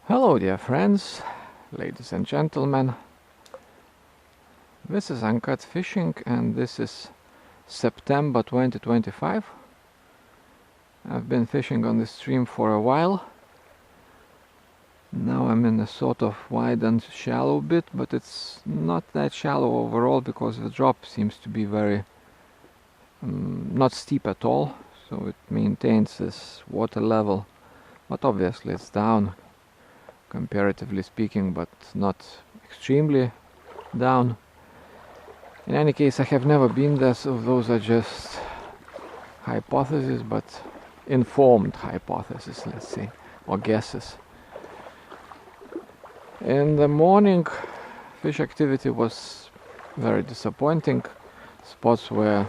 Hello dear friends, ladies and gentlemen. This is Uncut Fishing and this is September 2025. I've been fishing on this stream for a while. Now I'm in a sort of wide and shallow bit, but it's not that shallow overall because the drop seems to be very not steep at all, so it maintains this water level, but obviously it's down comparatively speaking, but not extremely down. In any case, I have never been there, so those are just hypotheses, but informed hypotheses, let's say, or guesses. In the morning, fish activity was very disappointing. Spots were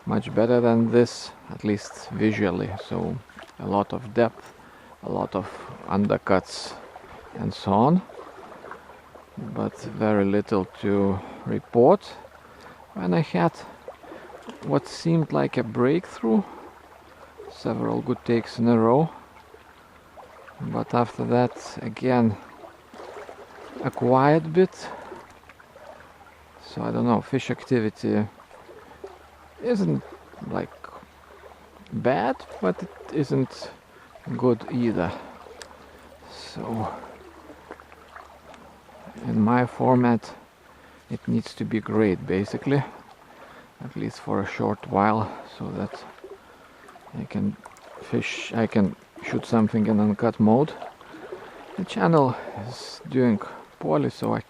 much better than this, at least visually, so a lot of depth, a lot of undercuts and so on, but very little to report. When I had what seemed like a breakthrough, several good takes in a row, but after that again a quiet bit. So I don't know, fish activity isn't like bad, but it isn't good either. So in my format it needs to be great, basically, at least for a short while, so that I can shoot something in uncut mode. The channel is doing poorly, so I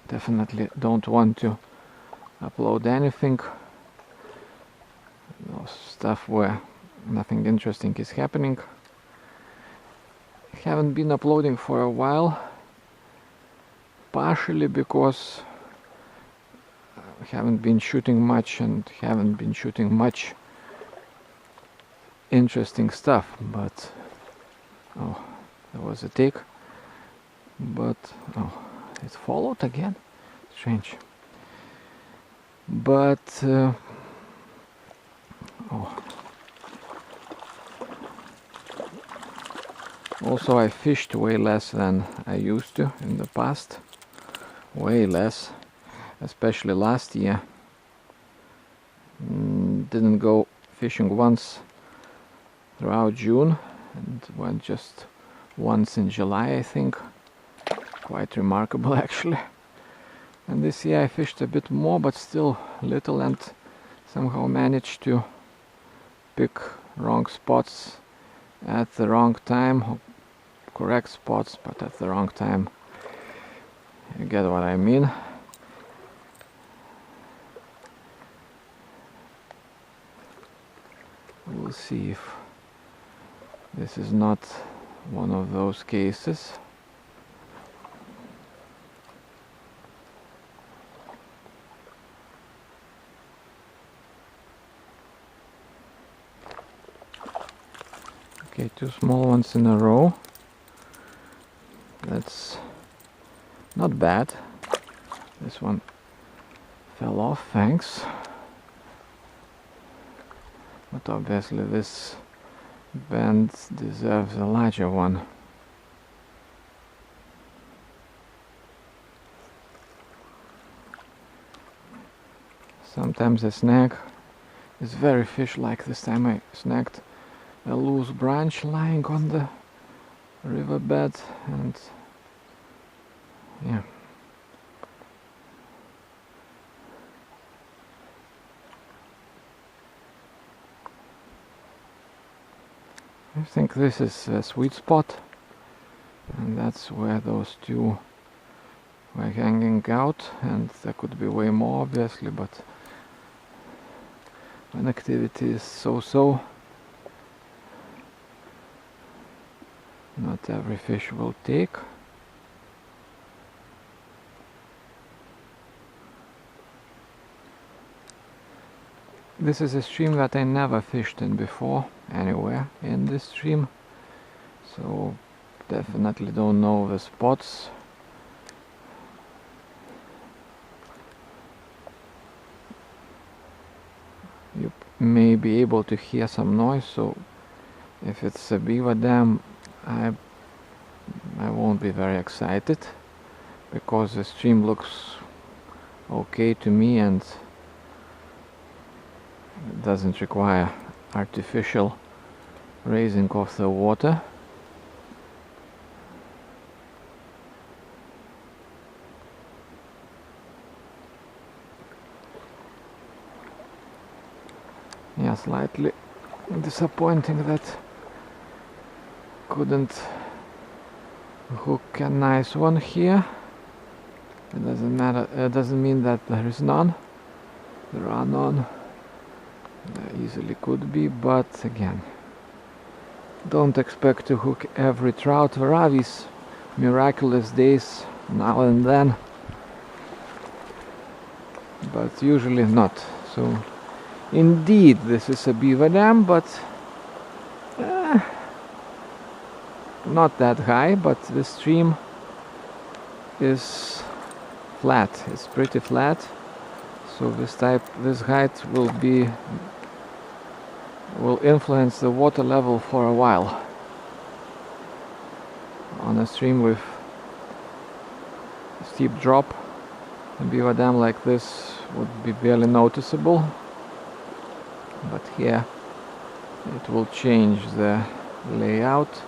definitely don't want to upload anything, stuff where nothing interesting is happening. I haven't been uploading for a while, partially because I haven't been shooting much and haven't been shooting much interesting stuff, but oh, there was a take, but oh, it followed again, strange. But also I fished way less than I used to in the past, way less, especially last year. Didn't go fishing once throughout June and went just once in July, I think. Quite remarkable actually. And this year I fished a bit more, but still little, and somehow managed to pick wrong spots at the wrong time, or correct spots but at the wrong time. You get what I mean? We'll see if this is not one of those cases. Okay, two small ones in a row. That's not bad. This one fell off, thanks. But obviously this band deserves a larger one. Sometimes a snag is very fish-like. This time I snagged a loose branch lying on the riverbed, and yeah. I think this is a sweet spot, and that's where those two were hanging out, and there could be way more obviously, but when activity is so-so, not every fish will take. This is a stream that I never fished in before, anywhere in this stream, so definitely don't know the spots. You may be able to hear some noise, so if it's a beaver dam, I I won't be very excited, because the stream looks okay to me and it doesn't require artificial raising of the water. Yeah, slightly disappointing that couldn't hook a nice one here. It doesn't matter, it doesn't mean that there is none. There are none. There easily could be, but again, don't expect to hook every trout. There are these miraculous days now and then, but usually not. So indeed this is a beaver dam, but not that high, but the stream is flat. It's pretty flat, so this height will influence the water level for a while. On a stream with steep drop, a beaver dam like this would be barely noticeable, but here it will change the layout.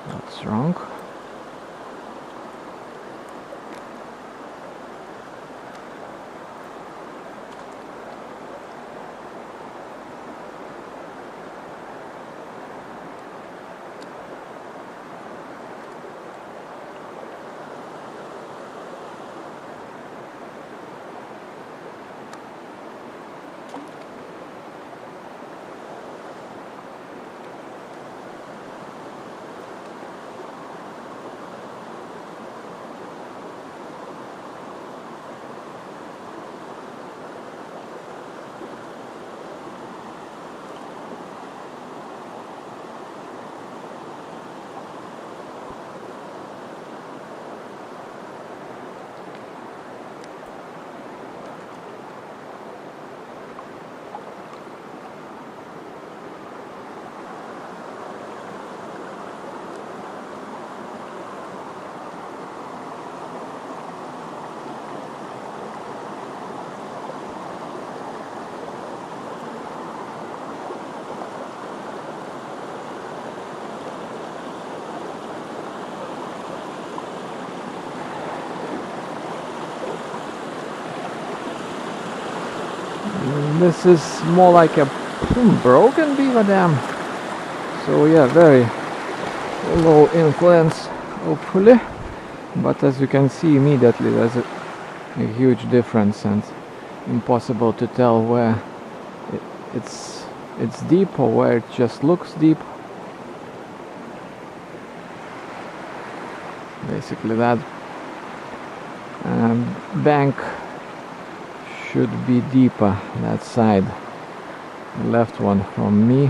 That's wrong. This is more like a broken beaver dam, so yeah, very low influence hopefully, but as you can see immediately there's a huge difference and impossible to tell where it's deep or where it just looks deep. Basically that bank should be deeper, that side, the left one from me.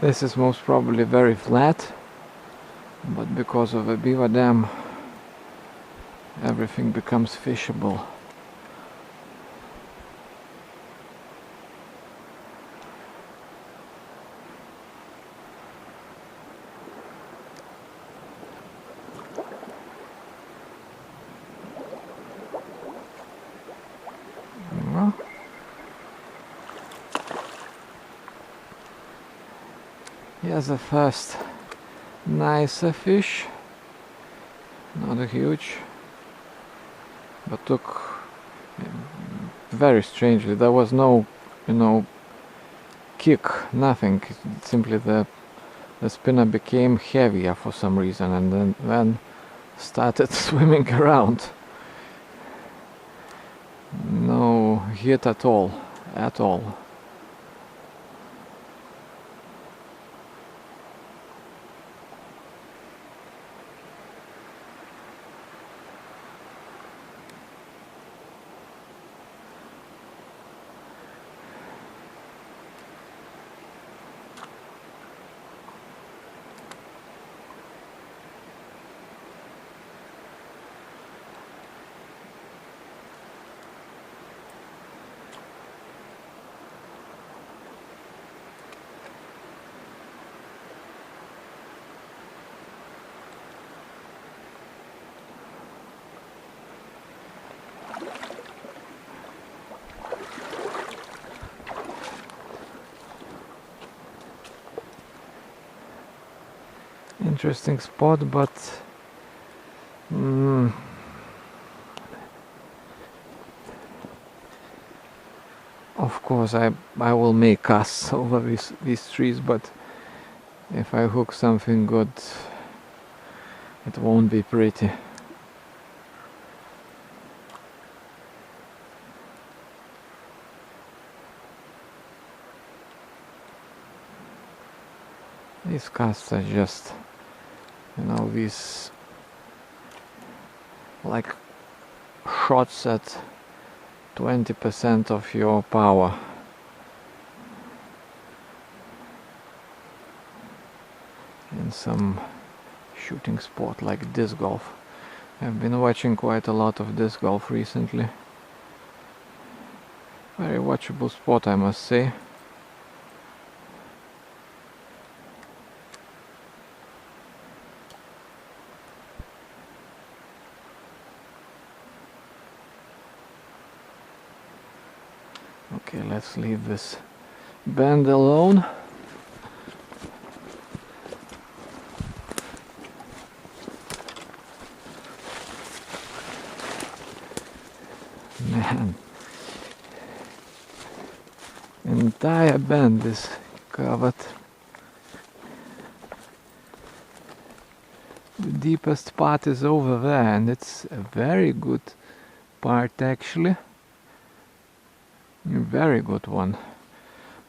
This is most probably very flat, but because of a beaver dam everything becomes fishable. Here's the first nicer fish. Not huge, but look, very strangely, there was no, kick, nothing. Simply the spinner became heavier for some reason, and then started swimming around. No hit at all, at all. Interesting spot, but of course I will make casts over these trees, but if I hook something good, it won't be pretty. These casts are just, these like shots at 20% of your power. In some shooting sport like disc golf. I've been watching quite a lot of disc golf recently. Very watchable sport, I must say. Okay, let's leave this band alone. Man, entire band is covered. The deepest part is over there, and it's a very good part actually. A very good one.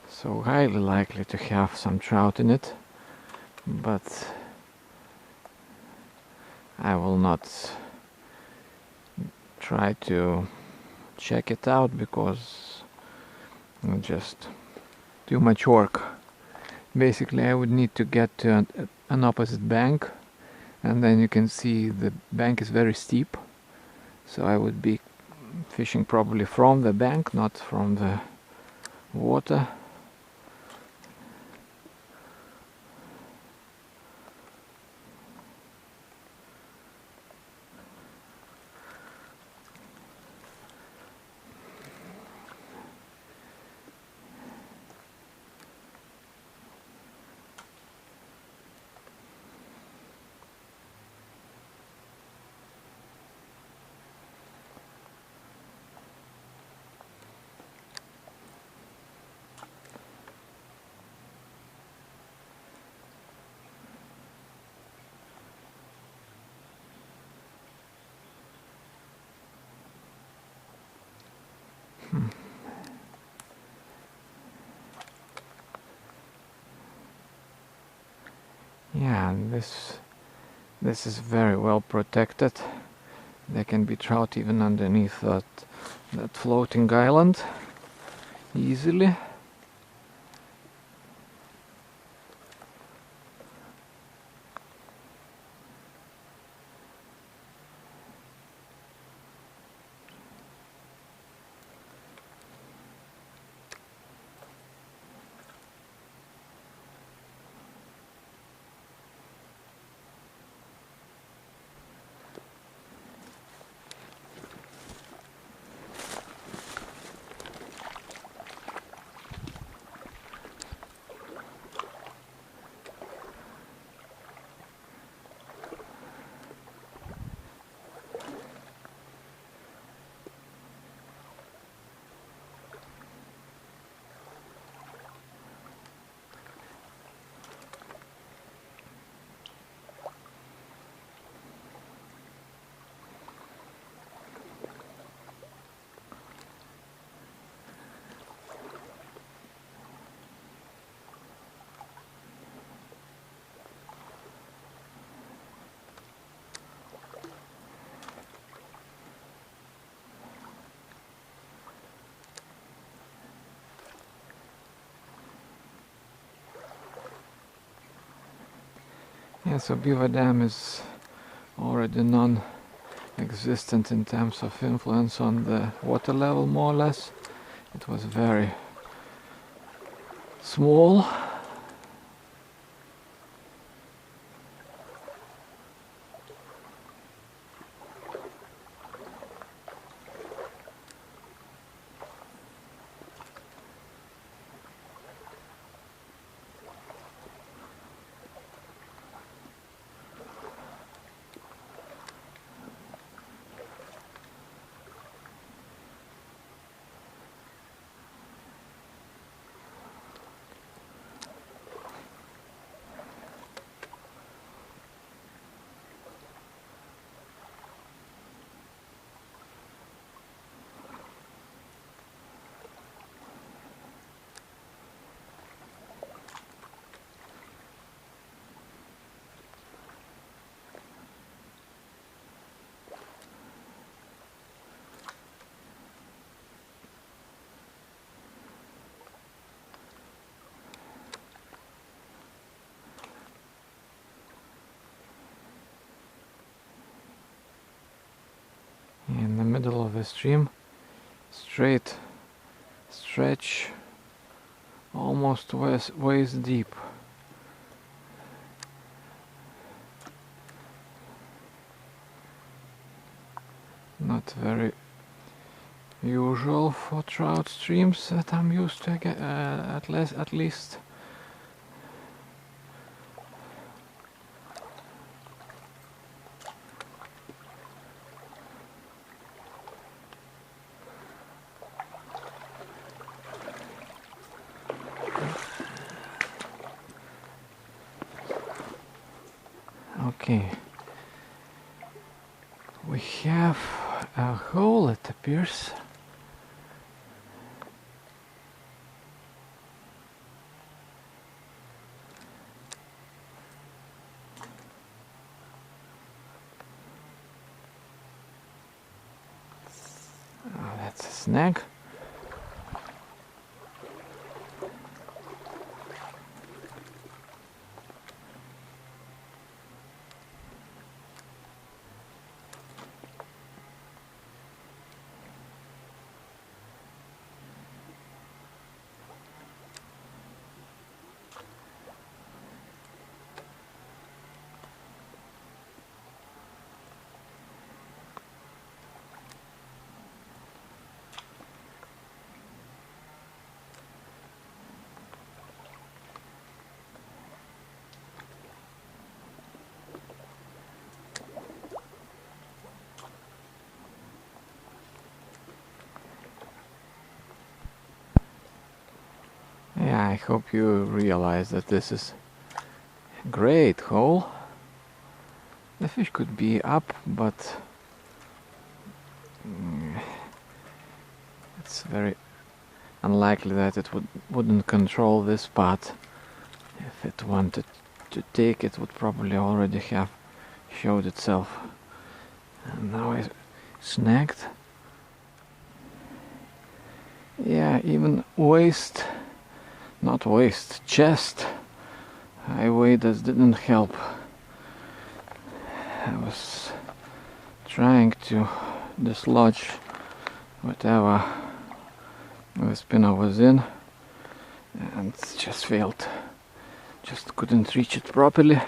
So highly likely to have some trout in it, but I will not try to check it out because just too much work. Basically I would need to get to an opposite bank, and then you can see the bank is very steep, so I would be fishing probably from the bank, not from the water. Yeah, and this is very well protected. There can be trout even underneath that floating island easily. Yeah, so Beaver Dam is already non-existent in terms of influence on the water level, more or less. It was very small. In the middle of the stream, straight stretch, almost waist deep. Not very usual for trout streams that I'm used to, at least. Okay, we have a hole, it appears. Oh, that's a snag. Yeah, I hope you realize that this is a great hole. The fish could be up, but it's very unlikely that it wouldn't control this spot. If it wanted to take, it would probably already have showed itself. And now I snagged. Yeah, even chest high waders didn't help. I was trying to dislodge whatever the spinner was in and just failed. Just couldn't reach it properly,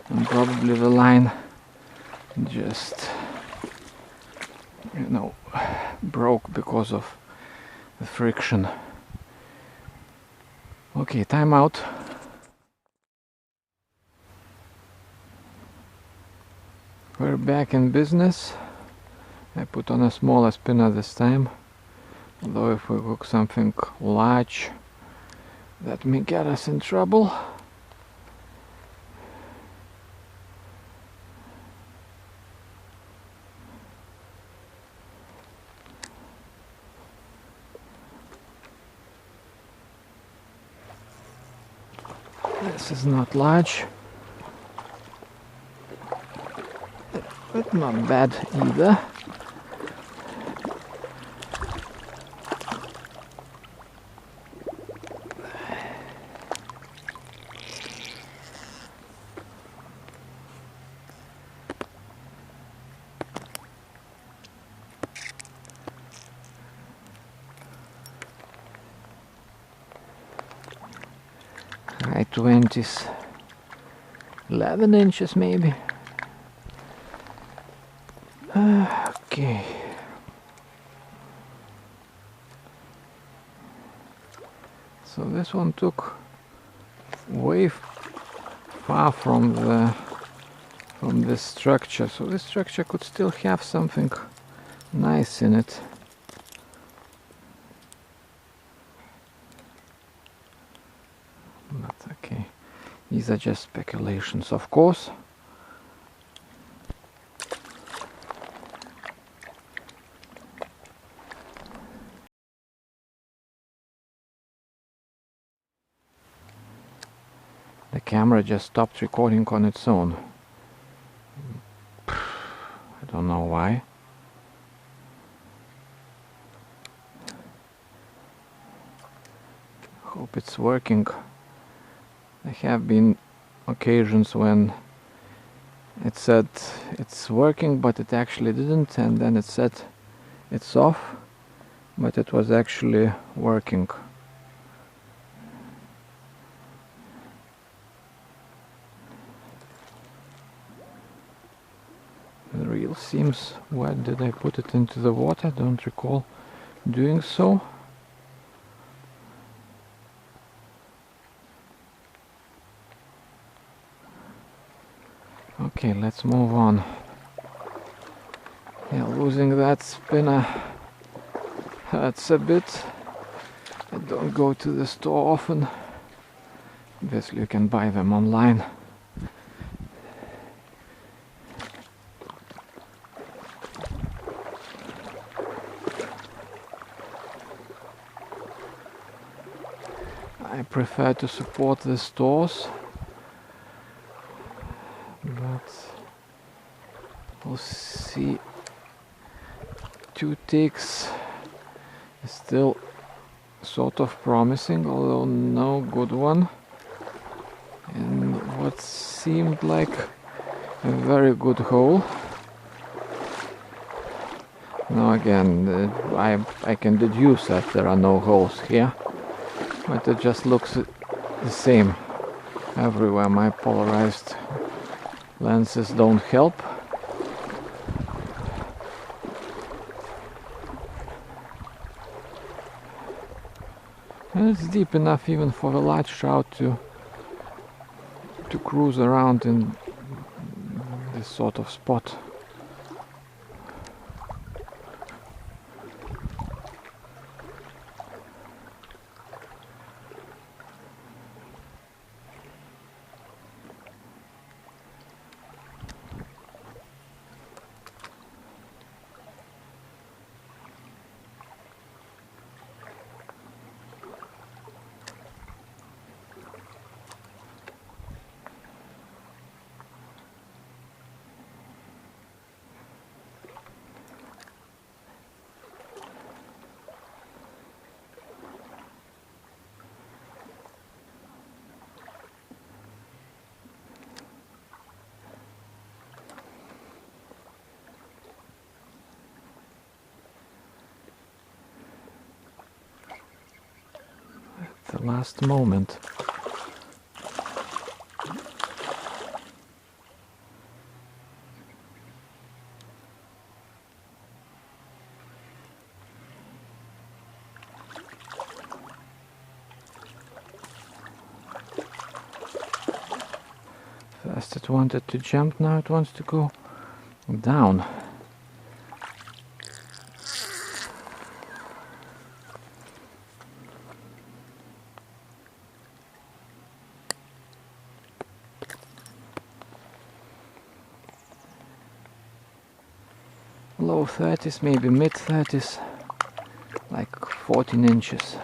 and probably the line just, broke because of the friction. Okay, time out. We're back in business. I put on a smaller spinner this time, although if we hook something large, that may get us in trouble. This is not large, but not bad either. high 20s, 11 inches maybe. Okay. So this one took way far from this structure, so this structure could still have something nice in it. But okay, these are just speculations, of course. The camera just stopped recording on its own. I don't know why. Hope it's working. There have been occasions when it said it's working but it actually didn't, and then it said it's off but it was actually working. The reel seems wet. Did I put it into the water? Don't recall doing so. Okay, let's move on. Yeah, losing that spinner hurts a bit. I don't go to the store often. Obviously you can buy them online. I prefer to support the stores, but we'll see. 2 ticks is still sort of promising, although no good one. And what seemed like a very good hole. Now again, I can deduce that there are no holes here, but it just looks the same everywhere. My polarized lenses don't help. And it's deep enough even for a large trout to cruise around in this sort of spot. The last moment. First it wanted to jump, now it wants to go down. Low 30s, maybe mid 30s, like 14 inches,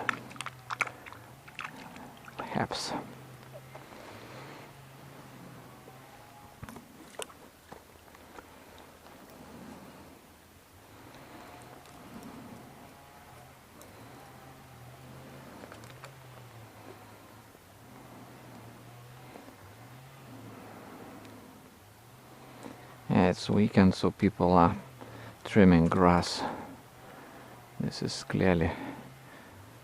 perhaps. Yeah, it's weekend, so people are trimming grass. This is clearly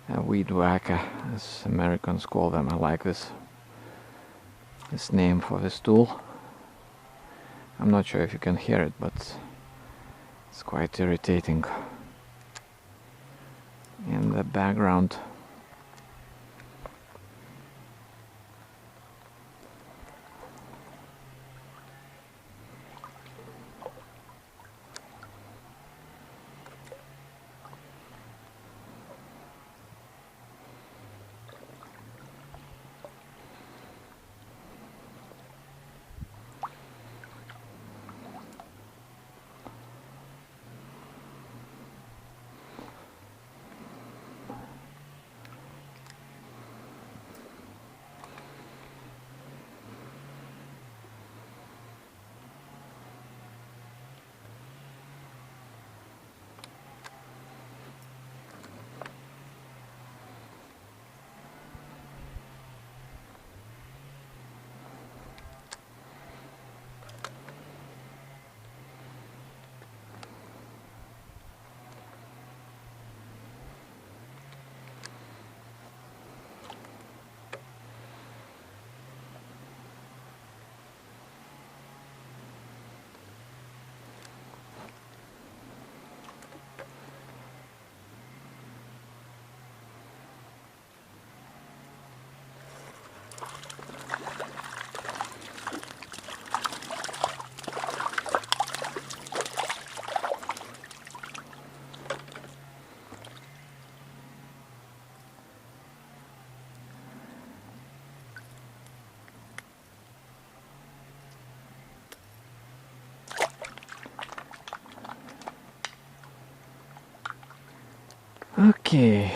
a weed whacker, as Americans call them. I like this this name for this tool. I'm not sure if you can hear it, but it's quite irritating in the background. Okay.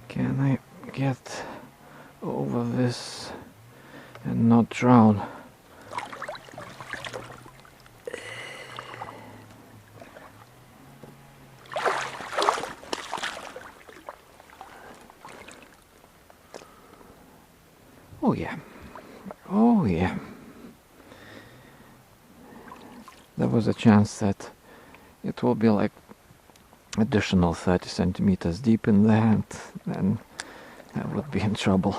Can I get over this and not drown? Oh yeah, oh yeah. There was a chance that it will be like additional 30 centimeters deep in there, and then I would be in trouble.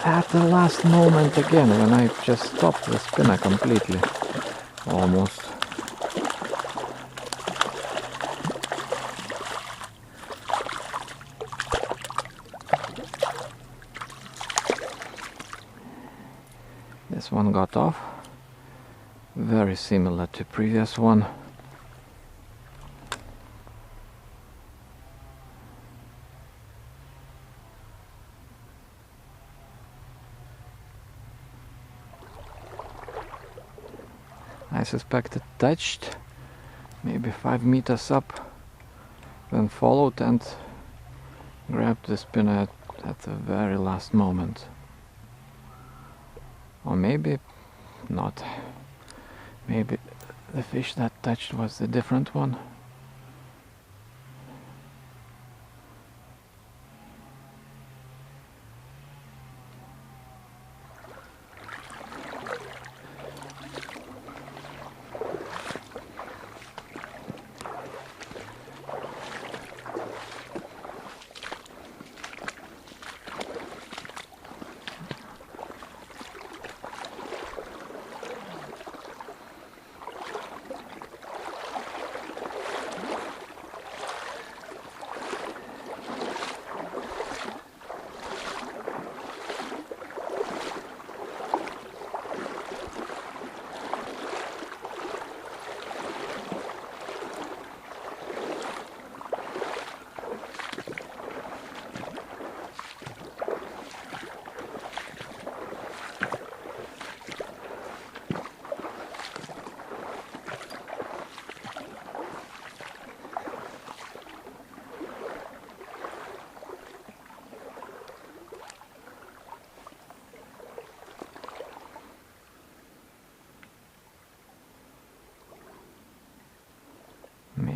At the last moment again, when I just stopped the spinner completely, almost. This one got off, very similar to previous one. I suspect it touched maybe 5 meters up, then followed and grabbed the spinner at the very last moment. Or maybe not. Maybe the fish that touched was a different one.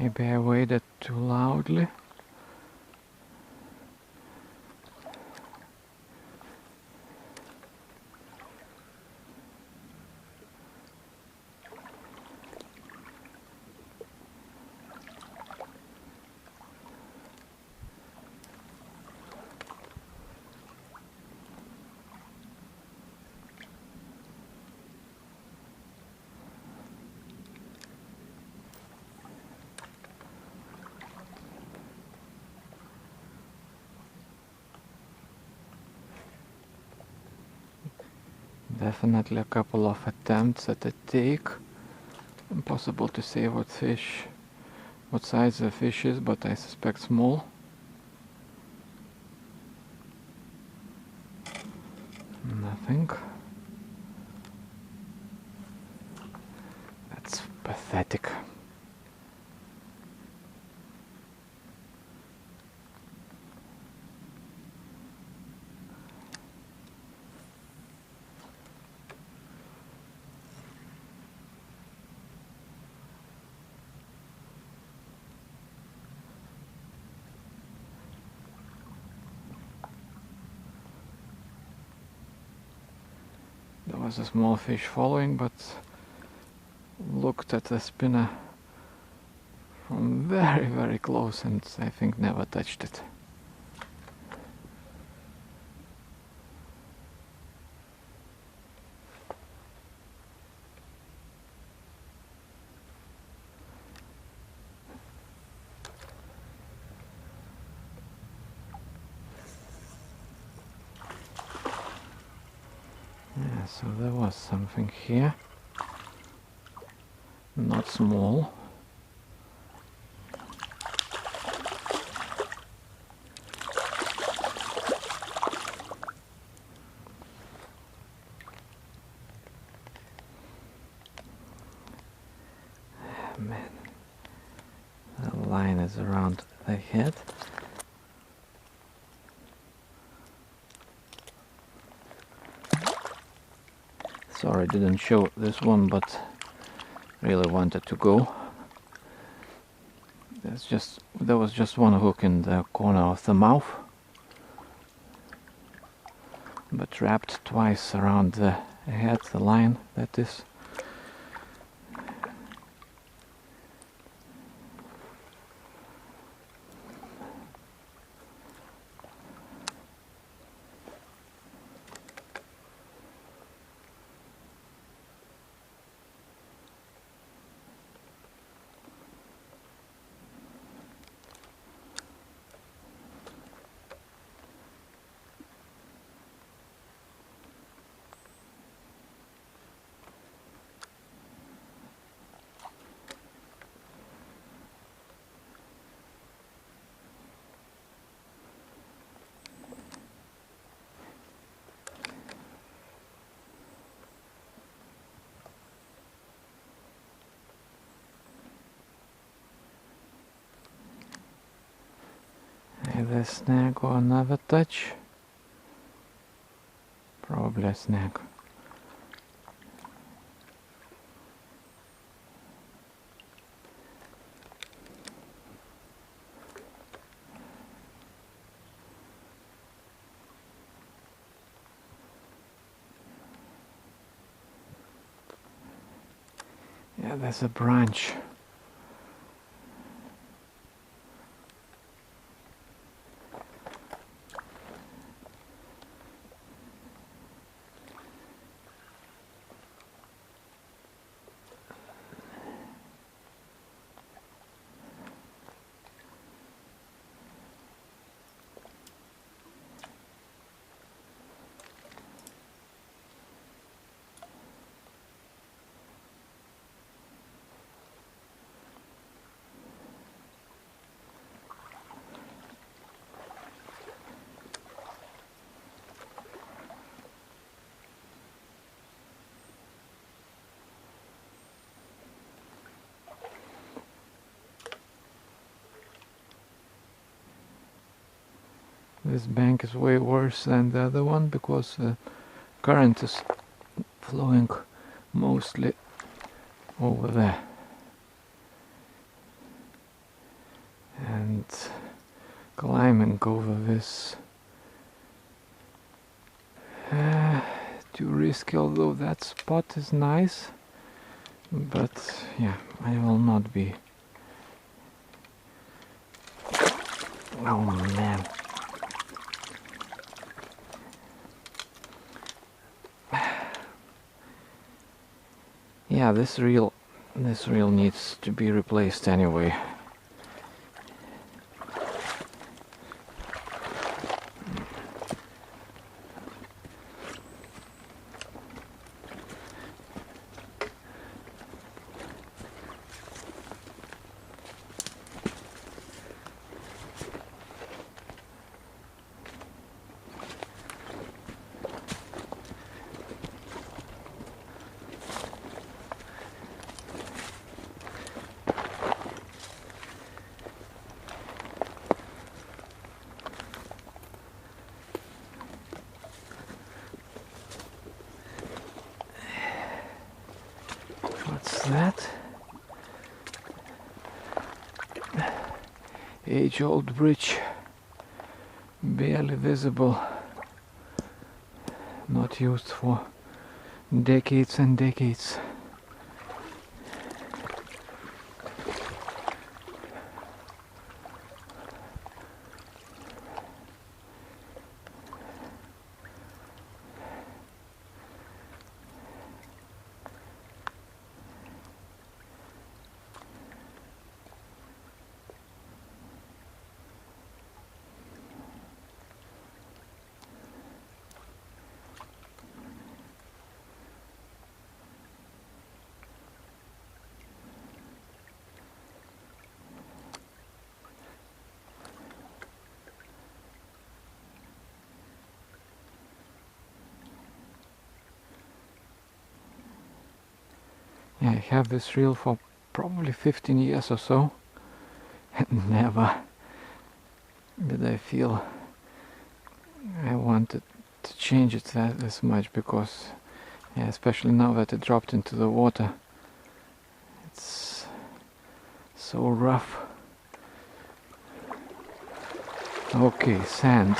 Maybe I waded too loudly. Definitely a couple of attempts at a take. Impossible to say what size the fish is, but I suspect small. Nothing. That's pathetic. There was a small fish following, but looked at the spinner from very, very close and I think never touched it. Yeah, so there was something here. Not small. Man, the line is around the head. Sorry, didn't show this one, but really wanted to go. There was just one hook in the corner of the mouth, but wrapped twice around the head, the line, that is. Either a snag or another touch. Probably a snag. Yeah, there's a branch. This bank is way worse than the other one because the current is flowing mostly over there. and climbing over this. Too risky, although that spot is nice, but yeah, I will not be. Oh man. Yeah, this reel needs to be replaced anyway. What's that? Age-old bridge, barely visible, not used for decades and decades. Yeah, I have this reel for probably 15 years or so, and never did I feel I wanted to change it this much, because yeah, especially now that it dropped into the water, it's so rough. Okay, sand.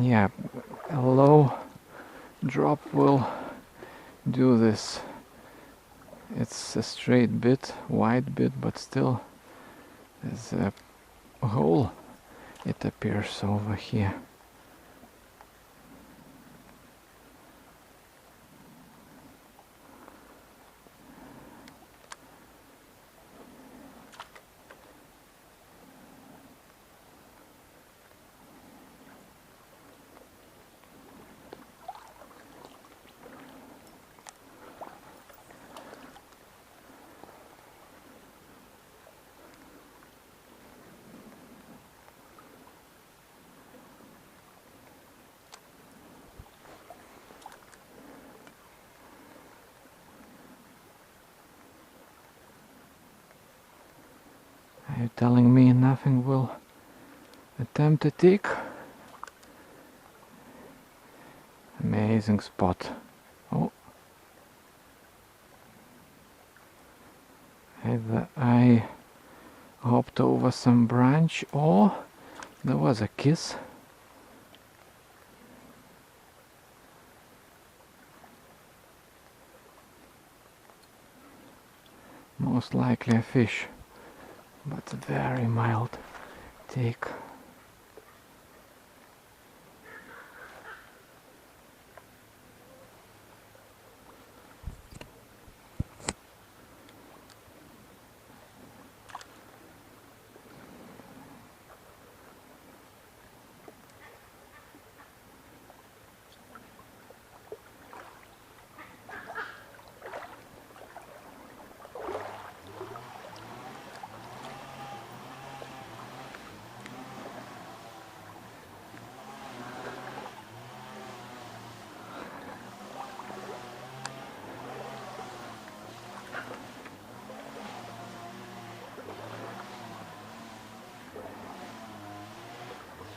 Yeah, a low drop will do this. It's a straight bit, wide bit, but still there's a hole, it appears, over here. Are you telling me nothing will attempt to take? Amazing spot. Oh. Either I hopped over some branch or there was a kiss. Most likely a fish, but very mild take.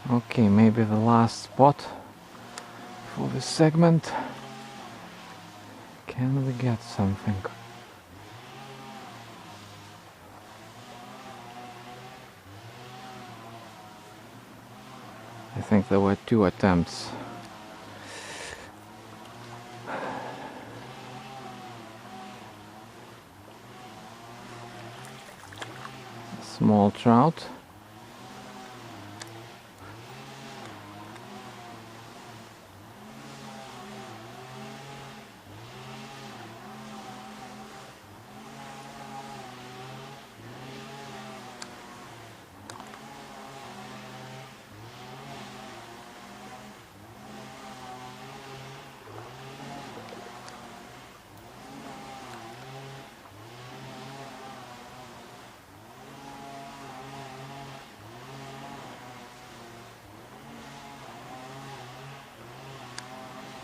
Okay, maybe the last spot for this segment. Can we get something? I think there were 2 attempts. Small trout.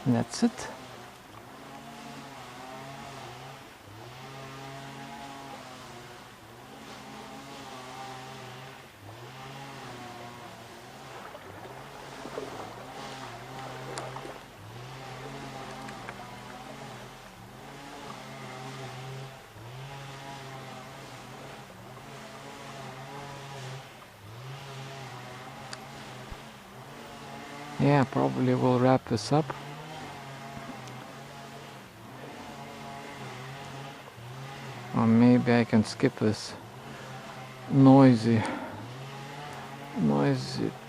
That's it. Yeah, probably we'll wrap this up. Or maybe I can skip this noisy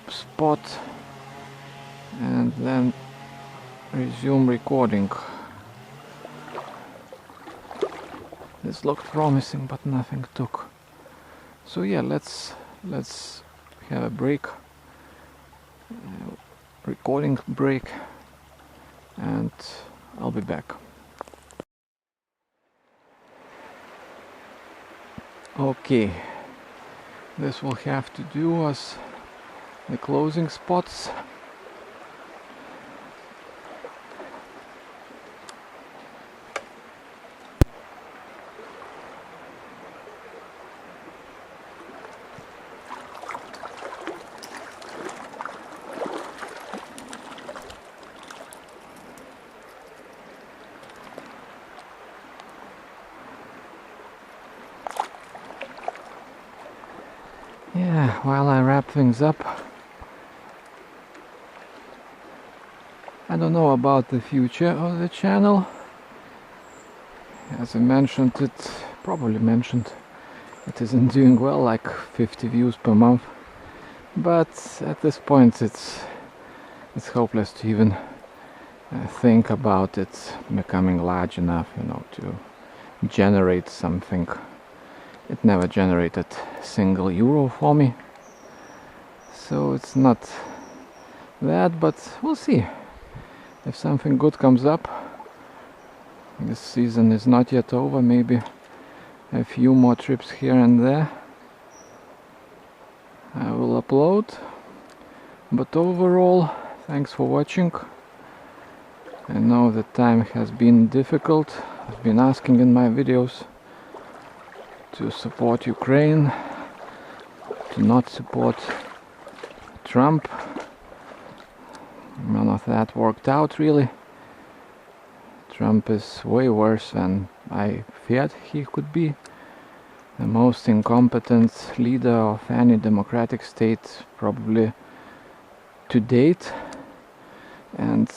spot and then resume recording. This looked promising, but nothing took. So yeah, let's have a break, recording break, and I'll be back. Okay, this will have to do as the closing spots. Yeah, while I wrap things up, I don't know about the future of the channel. As I mentioned, probably mentioned, it isn't doing well, like 50 views per month. But at this point, it's hopeless to even think about it becoming large enough, you know, to generate something. It never generated single euro for me, so it's not that, but we'll see if something good comes up. This season is not yet over, maybe a few more trips here and there I will upload. But overall, thanks for watching. I know that time has been difficult. I've been asking in my videos to support Ukraine, to not support Trump. None of that worked out really. Trump is way worse than I feared he could be. The most incompetent leader of any democratic state probably to date. And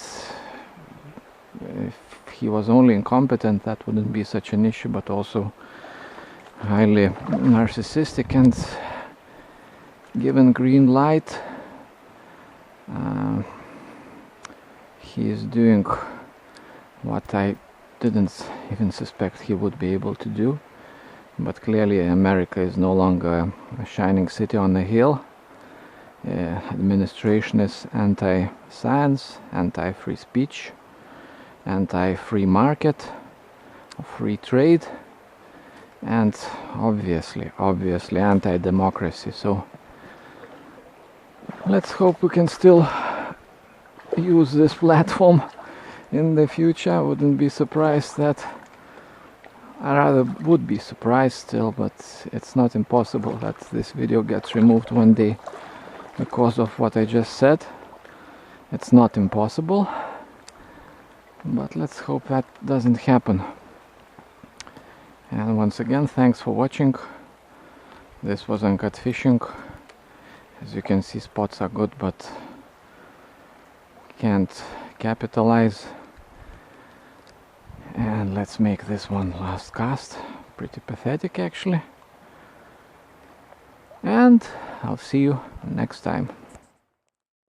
if he was only incompetent, that wouldn't be such an issue, but also highly narcissistic. And given green light, he is doing what I didn't even suspect he would be able to do. But clearly America is no longer a shining city on a hill. Administration is anti-science, anti-free speech, anti-free market, free trade, and obviously anti-democracy. So let's hope we can still use this platform in the future. I wouldn't be surprised that, I rather would be surprised still, but it's not impossible that this video gets removed one day because of what I just said. It's not impossible, but let's hope that doesn't happen. And once again, thanks for watching. This was Uncut fishing. As you can see, spots are good, but can't capitalize. And let's make this one last cast. Pretty pathetic, actually. And I'll see you next time.